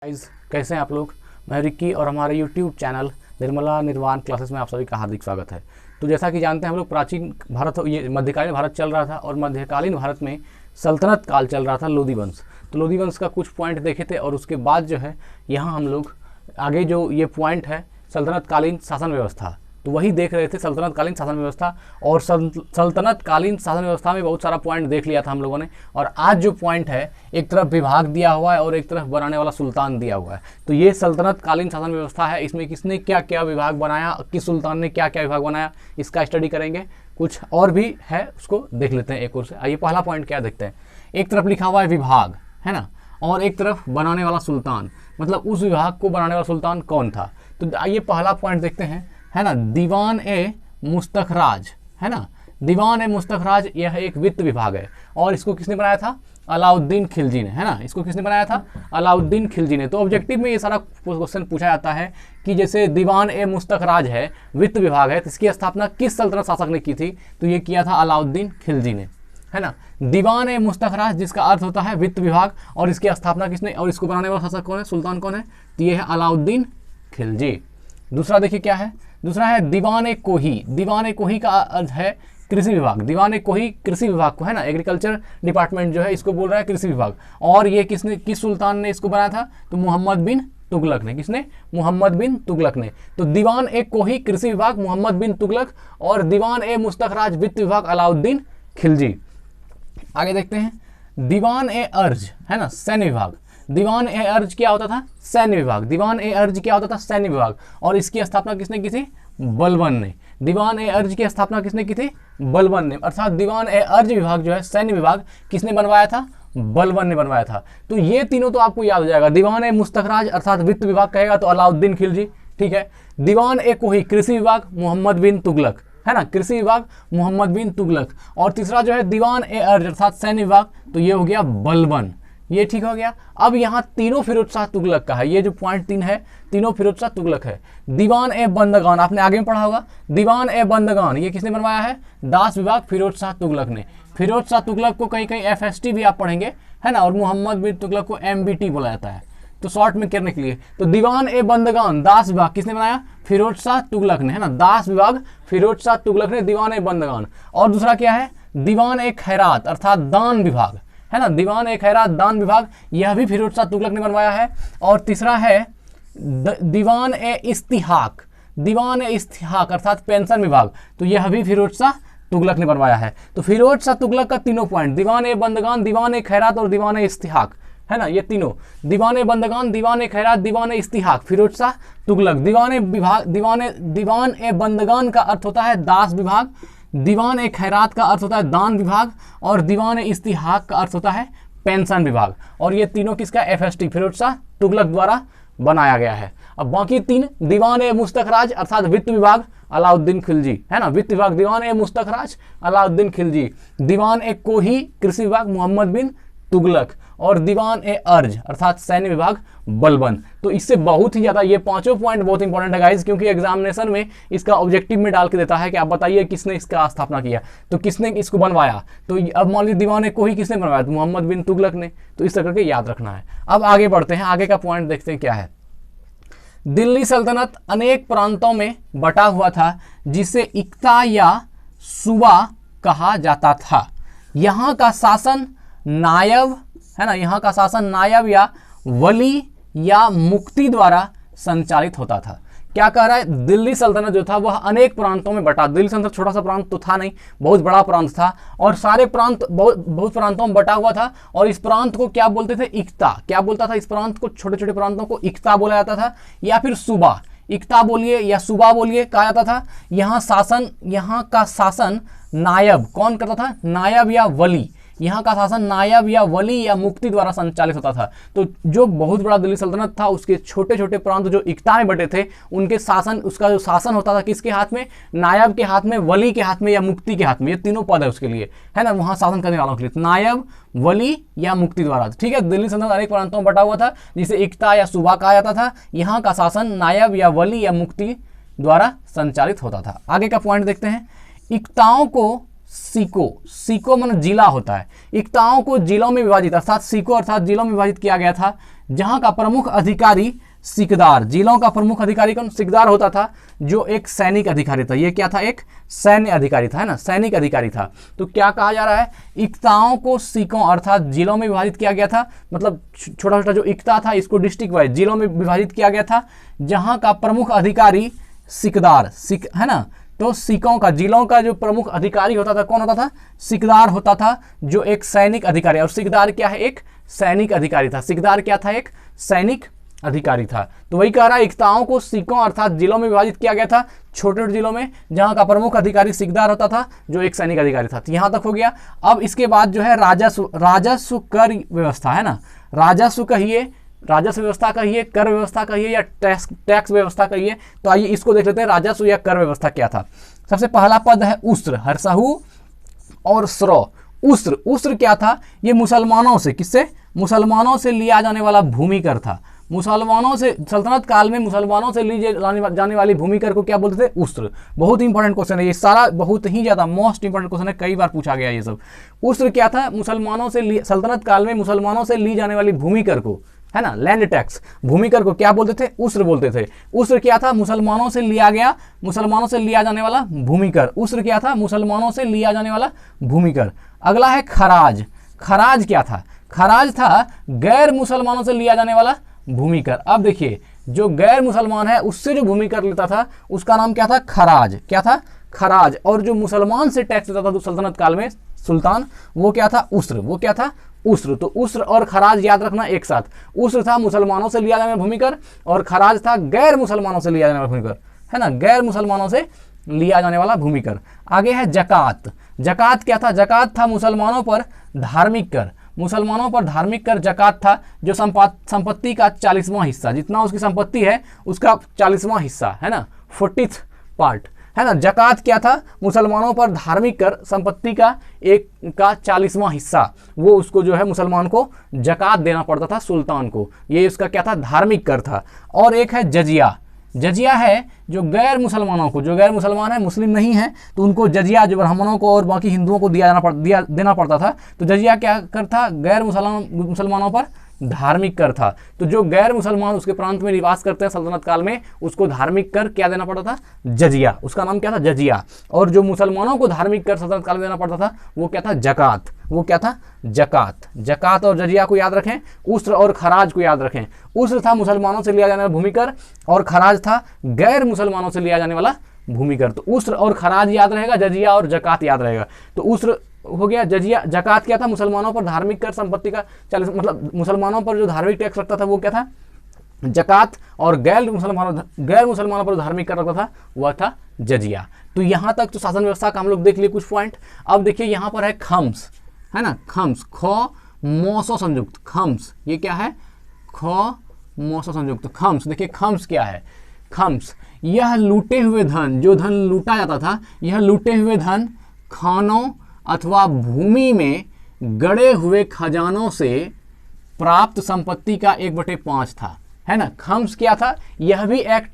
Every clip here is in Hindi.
गाइस, कैसे हैं आप लोग। मैं रिक्की और हमारे यूट्यूब चैनल निर्मला निर्वाण क्लासेस में आप सभी का हार्दिक स्वागत है। तो जैसा कि जानते हैं हम लोग, प्राचीन भारत, ये मध्यकालीन भारत चल रहा था और मध्यकालीन भारत में सल्तनत काल चल रहा था, लोदी वंश। तो लोदी वंश का कुछ पॉइंट देखे थे और उसके बाद जो है यहाँ हम लोग आगे जो ये पॉइंट है सल्तनत कालीन शासन व्यवस्था, तो वही देख रहे थे, सल्तनत कालीन शासन व्यवस्था। और सल्तनत कालीन शासन व्यवस्था में बहुत सारा पॉइंट देख लिया था हम लोगों ने। और आज जो पॉइंट है, एक तरफ विभाग दिया हुआ है और एक तरफ बनाने वाला सुल्तान दिया हुआ है। तो ये सल्तनत कालीन शासन व्यवस्था है, इसमें किसने क्या क्या विभाग बनाया, किस सुल्तान ने क्या क्या विभाग बनाया, इसका स्टडी करेंगे। कुछ और भी है, उसको देख लेते हैं एक और से। आइए पहला पॉइंट क्या देखते हैं। एक तरफ लिखा हुआ है विभाग, है ना, और एक तरफ बनाने वाला सुल्तान, मतलब उस विभाग को बनाने वाला सुल्तान कौन था। तो आइए पहला पॉइंट देखते हैं, है ना, दीवान ए मुस्तखराज, है ना, दीवान ए मुस्तखराज, यह एक वित्त विभाग है और इसको किसने बनाया था, अलाउद्दीन खिलजी ने, है ना, इसको किसने बनाया था, अलाउद्दीन खिलजी ने। तो ऑब्जेक्टिव में ये सारा क्वेश्चन पूछा जाता है कि जैसे दीवान ए मुस्तखराज है, वित्त विभाग है, तो इसकी स्थापना किस सल्तनत शासक ने की थी, तो ये किया था अलाउद्दीन खिलजी ने, है ना। दीवान ए मुस्तखराज जिसका अर्थ होता है वित्त विभाग, और इसकी स्थापना किसने, और इसको बनाने वाला शासक कौन है, सुल्तान कौन है, तो ये है अलाउद्दीन खिलजी। दूसरा देखिए क्या है, दूसरा है दीवान ए कोही। दीवान ए कोही का अर्थ है कृषि विभाग। दीवान ए कोही कृषि विभाग को, है ना, एग्रीकल्चर डिपार्टमेंट जो है इसको बोल रहा है कृषि विभाग। और ये किसने, किस सुल्तान ने इसको बनाया था, तो मोहम्मद बिन तुगलक ने। किसने, मोहम्मद बिन तुगलक ने। तो दीवान ए कोही कृषि विभाग मोहम्मद बिन तुगलक, और दीवान ए मुस्तखराज वित्त विभाग अलाउद्दीन खिलजी। आगे देखते हैं, दीवान ए अर्ज, है ना, सैन्य विभाग। दीवान ए अर्ज क्या होता था, सैन्य विभाग। दीवान ए अर्ज क्या होता था, सैन्य विभाग, और इसकी स्थापना किसने की थी, बलबन ने। दीवान ए अर्ज की स्थापना किसने की थी, बलबन ने। अर्थात दीवान ए अर्ज विभाग जो है, सैन्य विभाग, किसने बनवाया था, बलबन ने बनवाया था। तो ये तीनों तो आपको याद हो जाएगा। दीवान ए मुस्तखराज अर्थात वित्त विभाग कहेगा तो अलाउद्दीन खिलजी, ठीक है। दीवान ए कोही कृषि विभाग मोहम्मद बिन तुगलक, है ना, कृषि विभाग मोहम्मद बिन तुगलक। और तीसरा जो है दीवान ए अर्ज अर्थात सैन्य विभाग, तो ये हो गया बलबन। ये ठीक हो गया। अब यहाँ तीनों फिरोज शाह तुगलक का है, ये जो पॉइंट 3 है, तीनों फिरोज शाह तुगलक है। दीवान ए बंदगान आपने आगे में पढ़ा होगा, दीवान ए बंदगान ये किसने बनवाया है, दास विभाग फिरोज शाह तुगलक ने। फिरोज शाह तुगलक को कहीं कहीं FST भी आप पढ़ेंगे, है ना, और मोहम्मद बिन तुगलक को MBT बोला जाता है, तो शॉर्ट में करने के लिए। तो दीवान ए बंदगान दास विभाग किसने बनाया, फिरोज शाह तुगलक ने, है ना, दास विभाग फिरोज शाह तुगलक ने, दीवान ए बंदगान। और दूसरा क्या है, दीवान ए खैरात अर्थात दान विभाग, है ना, दीवान ए खैरात दान विभाग, यह भी फिरोज शाह तुगलक ने बनवाया है। और तीसरा है दीवान ए इस्तिहाक, दीवान ए इस्तिहाक अर्थात पेंशन विभाग, तो यह भी फिरोज शाह तुगलक ने बनवाया है। तो फिरोज शाह तुगलक का तीनों पॉइंट, दीवान ए बंदगान, दीवान ए खैरात और दीवान ए इस्तिहाक, है ना, ये तीनों, दीवान ए बंदगान, दीवान ए खैरात, दीवान ए इस्तिहाक, फिरोज शाह तुगलक। दीवान ए विभाग, दीवान ए बंदगान का अर्थ होता है दास विभाग, दीवान ए खैरात का अर्थ होता है दान विभाग, और दीवान ए इस्तिहाक का अर्थ होता है पेंशन विभाग। और ये तीनों किसका, FST फिरोज शाह तुगलक द्वारा बनाया गया है। अब बाकी 3, दीवान ए मुस्तखराज अर्थात वित्त विभाग अलाउद्दीन खिलजी, है ना, वित्त विभाग दीवान ए मुस्तखराज अलाउद्दीन खिलजी। दीवान ए कोही कृषि विभाग मोहम्मद बिन तुगलक, और दीवान ए अर्ज अर्थात सैन्य विभाग बलबन। तो इससे बहुत ही ज़्यादा ये पांचों पॉइंट बहुत इंपॉर्टेंट है गाइज, क्योंकि एग्जामिनेशन में इसका ऑब्जेक्टिव में डाल के देता है कि आप बताइए किसने इसका स्थापना किया, तो किसने इसको बनवाया। तो अब मान लीजिए दीवान ए कोही किसने बनवाया, तो मोहम्मद बिन तुगलक ने। तो इस तरह के याद रखना है। अब आगे बढ़ते हैं, आगे का पॉइंट देखते हैं क्या है। दिल्ली सल्तनत अनेक प्रांतों में बटा हुआ था जिसे इक्ता या सूबा कहा जाता था। यहाँ का शासन नायब, है ना, यहाँ का शासन नायब या वली या मुक्ति द्वारा संचालित होता था। क्या कह रहा है, दिल्ली सल्तनत जो था वह अनेक प्रांतों में बटा, दिल्ली सल्तनत छोटा सा प्रांत तो था नहीं, बहुत बड़ा प्रांत था, और सारे प्रांत बहुत प्रांतों में बटा हुआ था। और इस प्रांत को क्या बोलते थे, इक्ता। क्या बोलता था, इस प्रांत को, छोटे छोटे प्रांतों को इक्ता बोला जाता था, या फिर सूबा, इक्ता बोलिए या सूबा बोलिए, कहा जाता था। यहाँ का शासन नायब कौन करता था, नायब या वली, यहाँ का शासन नायब या वली या मुक्ति द्वारा संचालित होता था। तो जो बहुत बड़ा दिल्ली सल्तनत था, उसके छोटे छोटे प्रांत जो इक्ता में बटे थे, उनके शासन, उसका जो शासन होता था किसके हाथ में, नायब के हाथ में, वली के हाथ में या मुक्ति के हाथ में। ये तीनों पद है उसके लिए, है ना, वहाँ शासन करने वालों के लिए, नायब, वली या मुक्ति द्वारा। ठीक है, दिल्ली सल्तनत अनेक प्रांतों में बटा हुआ था जिसे इक्ता या सूबा कहा जाता था। यहाँ का शासन नायब या वली या मुक्ति द्वारा संचालित होता था। आगे का पॉइंट देखते हैं, इक्ताओं को सीको मन जिला होता है। इक्ताओं को जिलों में विभाजित अर्थात सीको अर्थात जिलों में विभाजित किया गया था जहां का प्रमुख अधिकारी सिकदार, जिलों का प्रमुख अधिकारी कौन? सिकदार होता था, जो एक सैनिक अधिकारी था। ये क्या था? एक सैन्य अधिकारी था, है ना, सैनिक अधिकारी था। तो क्या कहा जा रहा है? इक्ताओं को सिकों अर्थात जिलों में विभाजित किया गया था, मतलब छोटा छोटा जो इक्ता था इसको डिस्ट्रिक्ट वाइज जिलों में विभाजित किया गया था, जहां का प्रमुख अधिकारी सिकदार, सिक, है ना। तो सिकों का, जिलों का जो प्रमुख अधिकारी होता था कौन होता था? सिकदार होता था, जो एक सैनिक अधिकारी। और सिकदार क्या है? एक सैनिक अधिकारी था। सिकदार क्या था? एक सैनिक अधिकारी था। तो वही कह रहा है, इक्ताओं को सिकों अर्थात जिलों में विभाजित किया गया था, छोटे छोटे जिलों में, जहां का प्रमुख अधिकारी सिकदार होता था, जो एक सैनिक अधिकारी था। तो यहां तक हो गया। अब इसके बाद जो है राजस्व कर व्यवस्था, है ना, राजस्व कहिए, राजस्व व्यवस्था कहिए, कर व्यवस्था कहिए, या टैक्स व्यवस्था कहिए। तो आइए इसको देख लेते हैं, राजस्व या कर व्यवस्था क्या था। सबसे पहला पद है उस्र, हरसहु और स्रो। उस्र, उस्र क्या था? ये मुसलमानों से, किससे? मुसलमानों से लिया जाने वाला भूमि कर था। मुसलमानों से, सल्तनत काल में मुसलमानों से ली जाने वाली भूमि कर को क्या बोलते थे? उस्र। बहुत इंपॉर्टेंट क्वेश्चन है ये सारा, बहुत ही ज्यादा मोस्ट इंपॉर्टेंट क्वेश्चन है, कई बार पूछा गया ये सब। उस्र क्या था? मुसलमानों से, सल्तनत काल में मुसलमानों से ली जाने वाली भूमि कर को, है ना, लैंड टैक्स, भूमि कर को क्या बोलते थे? उस्र बोलते थे। उस्र क्या था? मुसलमानों से लिया गया, मुसलमानों से लिया जाने वाला भूमि कर। उस्र क्या था? मुसलमानों से लिया जाने वाला भूमि कर। अगला है खराज। खराज क्या था? खराज था गैर मुसलमानों से लिया जाने वाला भूमि कर। अब देखिए, जो गैर मुसलमान है उससे जो भूमि कर लेता था उसका नाम क्या था? खराज। क्या था? खराज। और जो मुसलमान से टैक्स लेता था तो सल्तनत काल में सुल्तान, वो क्या था? उस्र। वो क्या था? उस्र। तो उस्र और खराज याद रखना एक साथ। उस्र था मुसलमानों से लिया जाने वाला भूमि कर, और खराज था गैर मुसलमानों से लिया जाने वाला भूमि कर, है ना, गैर मुसलमानों से लिया जाने वाला भूमि कर। आगे है जकात। जकात क्या था? जकात था मुसलमानों पर धार्मिक कर। मुसलमानों पर धार्मिक कर जकात था, जो संपत्ति का 40वां हिस्सा, जितना उसकी संपत्ति है उसका 40वां हिस्सा, है ना, 40th पार्ट, है ना। जकात क्या था? मुसलमानों पर धार्मिक कर, संपत्ति का 40वां हिस्सा, वो उसको जो है मुसलमान को जकात देना पड़ता था, सुल्तान को। ये उसका क्या था? धार्मिक कर था। और एक है जजिया। जजिया है जो गैर मुसलमानों को, जो गैर मुसलमान है, मुस्लिम नहीं है, तो उनको जजिया, जो ब्राह्मणों को और बाकी हिंदुओं को देना पड़ता था। तो जजिया क्या कर था? गैर मुसलमानों पर धार्मिक कर था। तो जो गैर मुसलमान उसके प्रांत में निवास करते हैं सल्तनत काल में, उसको धार्मिक कर क्या देना पड़ता था? जजिया। उसका नाम क्या था? जजिया। और जो मुसलमानों को धार्मिक कर सल्तनत काल में देना पड़ता था वो क्या था? जकात। वो क्या था? जकात। जकात और जजिया को याद रखें, उस्र और खराज को याद रखें। उस्र था मुसलमानों से लिया जाने वाला भूमि कर, और खराज था गैर मुसलमानों से लिया जाने वाला भूमि कर। तो उस्र और खराज याद रहेगा, जजिया और जकात याद रहेगा। तो उस्र हो गया, जजिया। जकात क्या था? मुसलमानों पर धार्मिक कर, संपत्ति का 40, मतलब मुसलमानों पर जो धार्मिक टैक्स लगता था वो क्या था? जकात। और गैर मुसलमानों पर धार्मिक कर रखता था वह था जजिया। तो यहाँ तक तो शासन व्यवस्था का हम लोग देख लिए कुछ पॉइंट। अब देखिए यहाँ पर है खम्स, है ना, खम्स, ख मोसो संयुक्त, खम्स। ये क्या है? ख मोसो संयुक्त, खम्स। देखिए खम्स क्या है? खम्स, यह लूटे हुए धन, जो धन लूटा जाता था, यह लूटे हुए धन खानों अथवा भूमि में गड़े हुए खजानों से प्राप्त संपत्ति का 1/5 था, है ना। खम्स क्या था? यह भी एक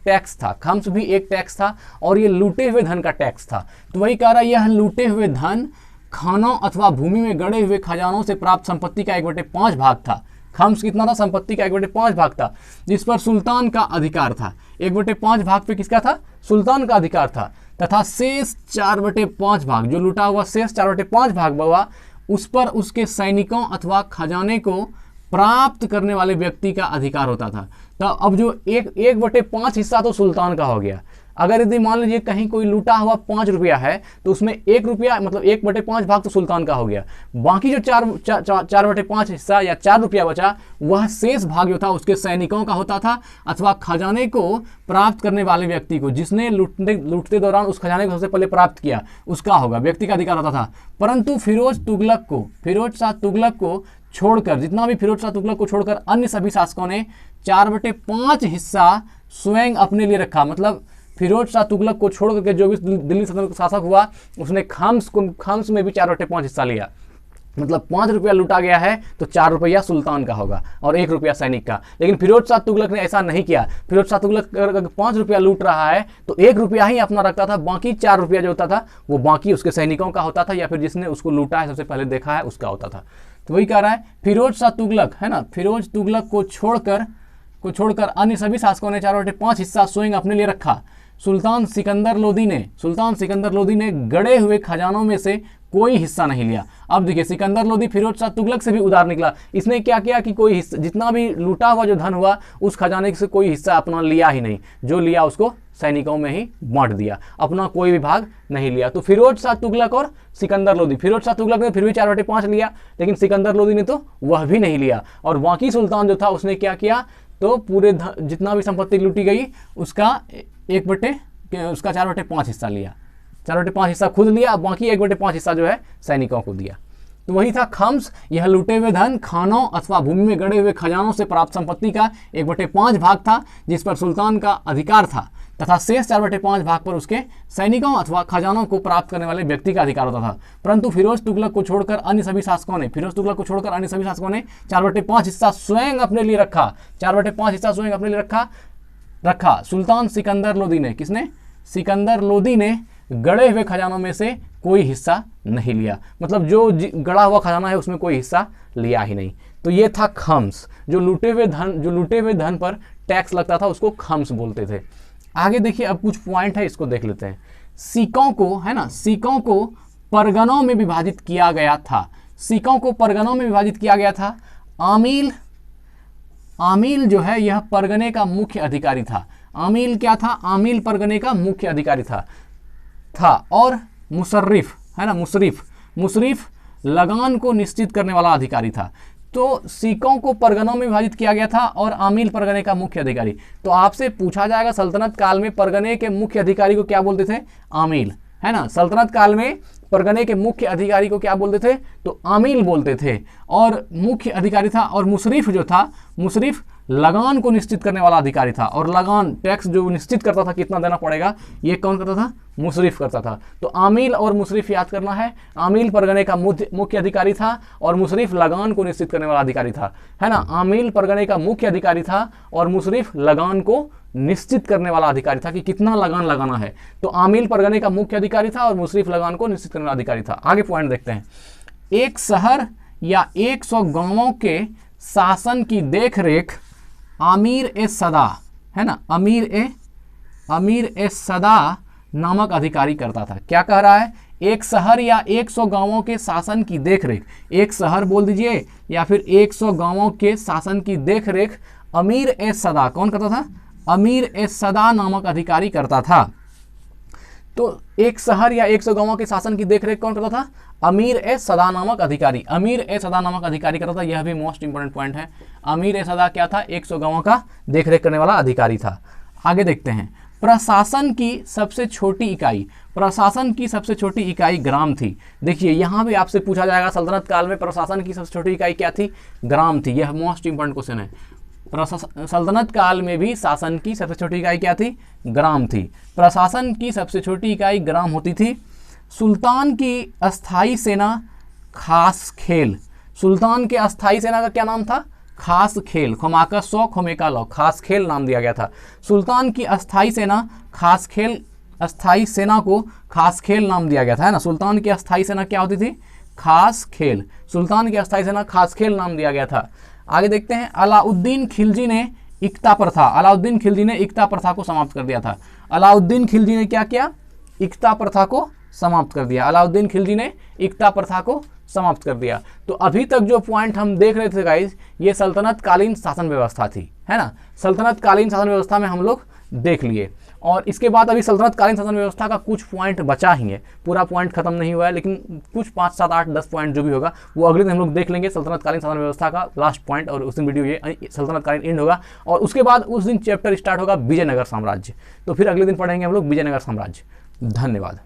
टैक्स था। खम्स भी एक टैक्स था, और ये लूटे हुए धन का टैक्स था। तो वही कह रहा है, यह लूटे हुए धन खानों अथवा भूमि में गड़े हुए खजानों से प्राप्त संपत्ति का 1/5 भाग था। खम्स कितना था? संपत्ति का 1/5 भाग था, जिस पर सुल्तान का अधिकार था। 1/5 भाग पे किसका था? सुल्तान का अधिकार था। तथा शेष 4/5 भाग, जो लूटा हुआ शेष 4/5 भाग हुआ, उस पर उसके सैनिकों अथवा खजाने को प्राप्त करने वाले व्यक्ति का अधिकार होता था। तो अब जो 1/5 हिस्सा तो सुल्तान का हो गया। अगर यदि मान लीजिए कहीं कोई लूटा हुआ 5 रुपया है, तो उसमें 1 रुपया, मतलब 1/5 भाग तो सुल्तान का हो गया। बाकी जो 4/5 हिस्सा या 4 रुपया बचा, वह शेष भाग जो था उसके सैनिकों का होता था, अथवा खजाने को प्राप्त करने वाले व्यक्ति को, जिसने लूटते दौरान उस खजाने को सबसे पहले प्राप्त किया, उसका होगा, व्यक्ति का अधिकार होता था। परंतु फिरोज शाह तुगलक को छोड़कर, जितना भी फिरोज शाह तुगलक को छोड़कर अन्य सभी शासकों ने 4/5 हिस्सा स्वयं अपने लिए रखा। मतलब फिरोज शाह तुगलक को छोड़ करके जो भी दिल्ली सल्तनत का शासक हुआ, उसने खम्स में भी 4/5 हिस्सा लिया। मतलब 5 रुपया लूटा गया है तो 4 रुपया सुल्तान का होगा और 1 रुपया सैनिक का। लेकिन फिरोज शाह तुगलक ने ऐसा नहीं किया। फिरोज शाह तुगलक अगर 5 रुपया लूट रहा है तो 1 रुपया ही अपना रखता था, बाकी 4 रुपया जो होता था वो बाकी उसके सैनिकों का होता था, या फिर जिसने उसको लूटा है, सबसे पहले देखा है, उसका होता था। तो वही कह रहा है फिरोज शाह तुगलक, है ना, फिरोज तुगलक को छोड़कर अन्य सभी शासकों ने 4/5 हिस्सा स्वयं अपने लिए रखा। सुल्तान सिकंदर लोदी ने गड़े हुए खजानों में से कोई हिस्सा नहीं लिया। अब देखिए सिकंदर लोदी फिरोज शाह तुगलक से भी उधार निकला। इसने क्या किया कि कोई हिस्सा, जितना भी लूटा हुआ जो धन हुआ उस खजाने से कोई हिस्सा अपना लिया ही नहीं, जो लिया उसको सैनिकों में ही बांट दिया, अपना कोई भी भाग नहीं लिया। तो फिरोज शाह तुगलक और सिकंदर लोदी, फिरोज शाह तुगलक ने फिर भी 4/5 लिया, लेकिन सिकंदर लोदी ने तो वह भी नहीं लिया। और बाकी सुल्तान जो था उसने क्या किया, तो पूरे जितना भी संपत्ति लूटी गई उसका 4/5 हिस्सा लिया, 4/5 हिस्सा खुद लिया, बाकी 1/5 हिस्सा जो है सैनिकों को दिया। तो वही था खम्स, यह लूटे हुए धन खानों अथवा भूमि में गड़े हुए खजानों से प्राप्त संपत्ति का 1/5 भाग था जिस पर सुल्तान का अधिकार था, तथा शेष 4/5 भाग पर उसके सैनिकों अथवा खजानों को प्राप्त करने वाले व्यक्ति का अधिकार होता था। परंतु फिरोज तुगलक को छोड़कर अन्य सभी शासकों ने 4/5 हिस्सा स्वयं अपने लिए रखा, 4/5 हिस्सा स्वयं अपने लिए रखा। सुल्तान सिकंदर लोदी ने, किसने, सिकंदर लोदी ने गड़े हुए खजानों में से कोई हिस्सा नहीं लिया, मतलब जो गड़ा हुआ खजाना है उसमें कोई हिस्सा लिया ही नहीं। तो ये था खम्स, जो लूटे हुए धन पर टैक्स लगता था उसको खम्स बोलते थे। आगे देखिए अब कुछ पॉइंट है, इसको देख लेते हैं। सिकों को, है ना, सिकों को परगनों में विभाजित किया गया था, सिकों को परगनों में विभाजित किया गया था। आमील जो है यह परगने का मुख्य अधिकारी था। आमील क्या था, आमील परगने का मुख्य अधिकारी था। और मुशर्रिफ, है ना, मुशर्रिफ लगान को निश्चित करने वाला अधिकारी था। तो सिकों को परगनों में विभाजित किया गया था और आमील परगने का मुख्य अधिकारी। तो आपसे पूछा जाएगा सल्तनत काल में परगने के मुख्य अधिकारी को क्या बोलते थे, आमील, है ना, सल्तनत काल में परगने के मुख्य अधिकारी को क्या बोलते थे, तो आमील बोलते थे, और मुख्य अधिकारी था। और मुशर्रिफ जो था, मुशर्रिफ लगान को निश्चित करने वाला अधिकारी था, और लगान टैक्स जो निश्चित करता था कितना देना पड़ेगा, ये कौन करता था, मुशर्रिफ करता था। तो आमील और मुशर्रिफ याद करना है, आमील परगने का मुख्य अधिकारी था और मुशर्रिफ लगान को निश्चित करने वाला अधिकारी था, है ना। आमील परगने का मुख्य अधिकारी था और मुशर्रिफ लगान को निश्चित करने वाला अधिकारी था कि कितना लगान लगाना है। तो आमील परगने का मुख्य अधिकारी था और मुशर्रिफ लगान को निश्चित करने वाला अधिकारी था। आगे पॉइंट देखते हैं। एक शहर या 100 गांवों के शासन की देखरेख अमीर ए सदा, है ना, अमीर ए सदा नामक अधिकारी करता था। क्या कह रहा है, एक शहर या 100 गांवों के शासन की देखरेख, एक शहर बोल दीजिए या फिर 100 गांवों के शासन की देखरेख अमीर ए सदा, कौन करता था, अमीर ए सदा नामक अधिकारी करता था। तो एक शहर या 100 गांवों के शासन की देखरेख कौन करता था, अमीर ए सदा नामक अधिकारी, अमीर ए सदा नामक अधिकारी करता था। यह भी मोस्ट इंपोर्टेंट पॉइंट है। अमीर ए सदा क्या था, 100 गांवों का देखरेख करने वाला अधिकारी था। आगे देखते हैं। प्रशासन की सबसे छोटी इकाई ग्राम थी। देखिए यहाँ भी आपसे पूछा जाएगा सल्तनत काल में प्रशासन की सबसे छोटी इकाई क्या थी, ग्राम थी। यह मोस्ट इंपोर्टेंट क्वेश्चन है। सल्तनत काल में भी शासन की सबसे छोटी इकाई क्या थी, ग्राम थी। प्रशासन की सबसे छोटी इकाई ग्राम होती थी। सुल्तान की अस्थाई सेना खास खेल, सुल्तान के अस्थाई सेना का क्या नाम था, खास खेल, खुमाका 100 खुमेका लौ, खास खेल नाम दिया गया था। सुल्तान की अस्थाई सेना खास खेल, अस्थाई सेना को खास खेल नाम दिया गया था, है ना। सुल्तान की अस्थाई सेना क्या होती थी, खास खेल, सुल्तान की अस्थाई सेना खास खेल नाम दिया गया था। आगे देखते हैं। अलाउद्दीन खिलजी ने इक्ता प्रथा, अलाउद्दीन खिलजी ने इक्ता प्रथा को समाप्त कर दिया था। अलाउद्दीन खिलजी ने क्या किया, इक्ता प्रथा को समाप्त कर दिया। अलाउद्दीन खिलजी ने इक्ता प्रथा को समाप्त कर दिया। तो अभी तक जो पॉइंट हम देख रहे थे गाइज, ये सल्तनत कालीन शासन व्यवस्था थी, है ना। सल्तनत कालीन शासन व्यवस्था में हम लोग देख लिए, और इसके बाद अभी सल्तनत कालीन शासन व्यवस्था का कुछ पॉइंट बचा ही है, पूरा पॉइंट खत्म नहीं हुआ है, लेकिन कुछ 5, 7, 8, 10 पॉइंट जो भी होगा वो अगले दिन हम लोग देख लेंगे। सल्तनत कालीन शासन व्यवस्था का लास्ट पॉइंट, और उस दिन वीडियो ये सल्तनत कालीन एंड होगा, और उसके बाद उस दिन चैप्टर स्टार्ट होगा विजयनगर साम्राज्य। तो फिर अगले दिन पढ़ेंगे हम लोग विजयनगर साम्राज्य। धन्यवाद।